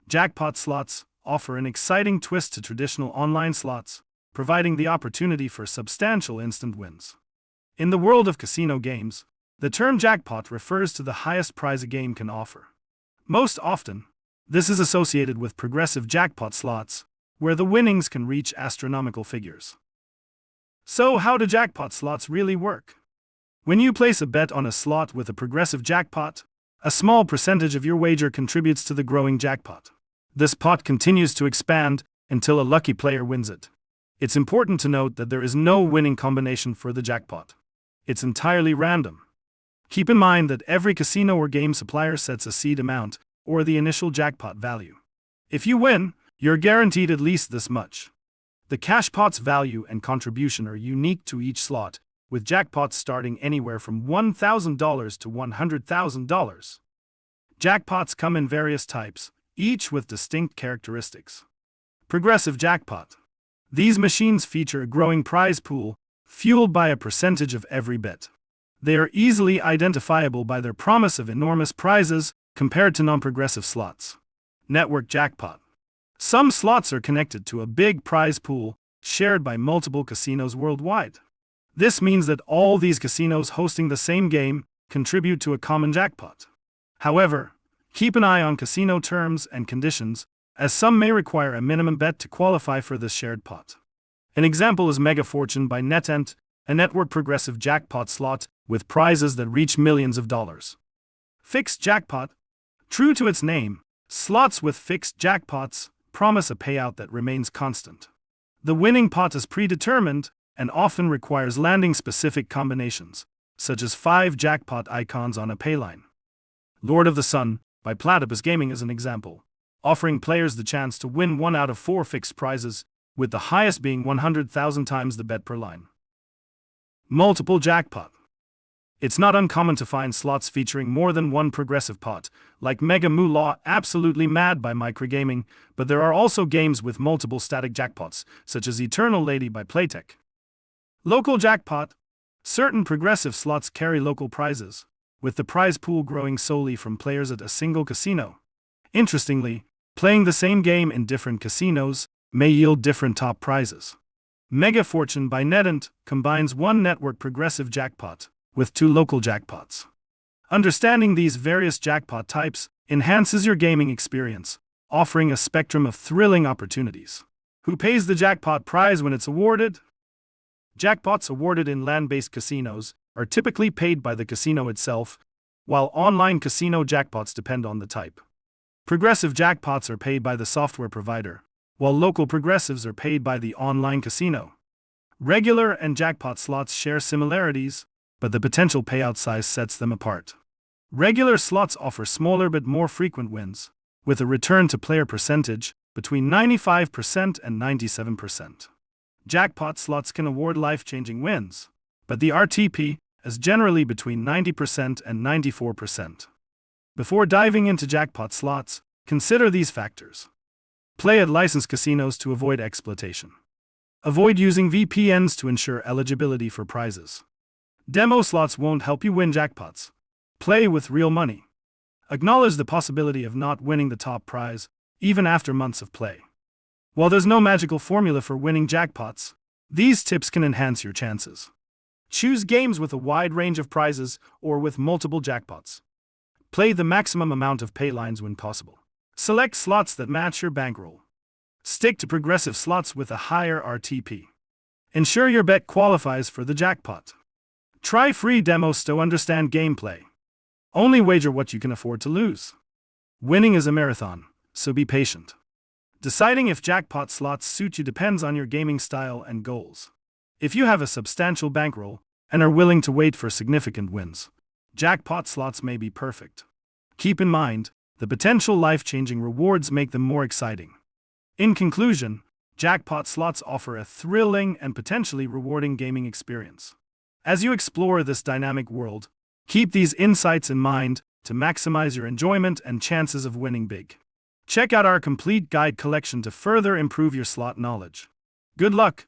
Jackpot slots offer an exciting twist to traditional online slots, providing the opportunity for substantial instant wins. In the world of casino games, the term jackpot refers to the highest prize a game can offer. Most often, this is associated with progressive jackpot slots, where the winnings can reach astronomical figures. So, how do jackpot slots really work? When you place a bet on a slot with a progressive jackpot, a small percentage of your wager contributes to the growing jackpot. This pot continues to expand until a lucky player wins it. It's important to note that there is no winning combination for the jackpot. It's entirely random. Keep in mind that every casino or game supplier sets a seed amount, or the initial jackpot value. If you win, you're guaranteed at least this much. The cash pot's value and contribution are unique to each slot, with jackpots starting anywhere from $1,000 to $100,000. Jackpots come in various types, each with distinct characteristics. Progressive jackpot. These machines feature a growing prize pool, fueled by a percentage of every bet. They are easily identifiable by their promise of enormous prizes compared to non-progressive slots. Network jackpot. Some slots are connected to a big prize pool, shared by multiple casinos worldwide. This means that all these casinos hosting the same game contribute to a common jackpot. However, keep an eye on casino terms and conditions, as some may require a minimum bet to qualify for this shared pot. An example is Mega Fortune by NetEnt, a network progressive jackpot slot with prizes that reach millions of dollars. Fixed jackpot. True to its name, slots with fixed jackpots promise a payout that remains constant. The winning pot is predetermined and often requires landing specific combinations, such as 5 jackpot icons on a payline. Lord of the Sun by Platypus Gaming is an example, offering players the chance to win 1 out of 4 fixed prizes, with the highest being 100,000 times the bet per line. Multiple jackpot. It's not uncommon to find slots featuring more than one progressive pot, like Mega Moolah Absolutely Mad by Microgaming, but there are also games with multiple static jackpots, such as Eternal Lady by Playtech. Local jackpot. Certain progressive slots carry local prizes, with the prize pool growing solely from players at a single casino. Interestingly, playing the same game in different casinos may yield different top prizes. Mega Fortune by NetEnt combines one network progressive jackpot with 2 local jackpots. Understanding these various jackpot types enhances your gaming experience, offering a spectrum of thrilling opportunities. Who pays the jackpot prize when it's awarded? Jackpots awarded in land-based casinos are typically paid by the casino itself, while online casino jackpots depend on the type. Progressive jackpots are paid by the software provider, while local progressives are paid by the online casino. Regular and jackpot slots share similarities, but the potential payout size sets them apart. Regular slots offer smaller but more frequent wins, with a return to player percentage between 95% and 97%. Jackpot slots can award life-changing wins, but the RTP is generally between 90% and 94%. Before diving into jackpot slots, consider these factors. Play at licensed casinos to avoid exploitation. Avoid using VPNs to ensure eligibility for prizes. Demo slots won't help you win jackpots. Play with real money. Acknowledge the possibility of not winning the top prize, even after months of play. While there's no magical formula for winning jackpots, these tips can enhance your chances. Choose games with a wide range of prizes or with multiple jackpots. Play the maximum amount of paylines when possible. Select slots that match your bankroll. Stick to progressive slots with a higher RTP. Ensure your bet qualifies for the jackpot. Try free demos to understand gameplay. Only wager what you can afford to lose. Winning is a marathon, so be patient. Deciding if jackpot slots suit you depends on your gaming style and goals. If you have a substantial bankroll and are willing to wait for significant wins, jackpot slots may be perfect. Keep in mind, the potential life-changing rewards make them more exciting. In conclusion, jackpot slots offer a thrilling and potentially rewarding gaming experience. As you explore this dynamic world, keep these insights in mind to maximize your enjoyment and chances of winning big. Check out our complete guide collection to further improve your slot knowledge. Good luck!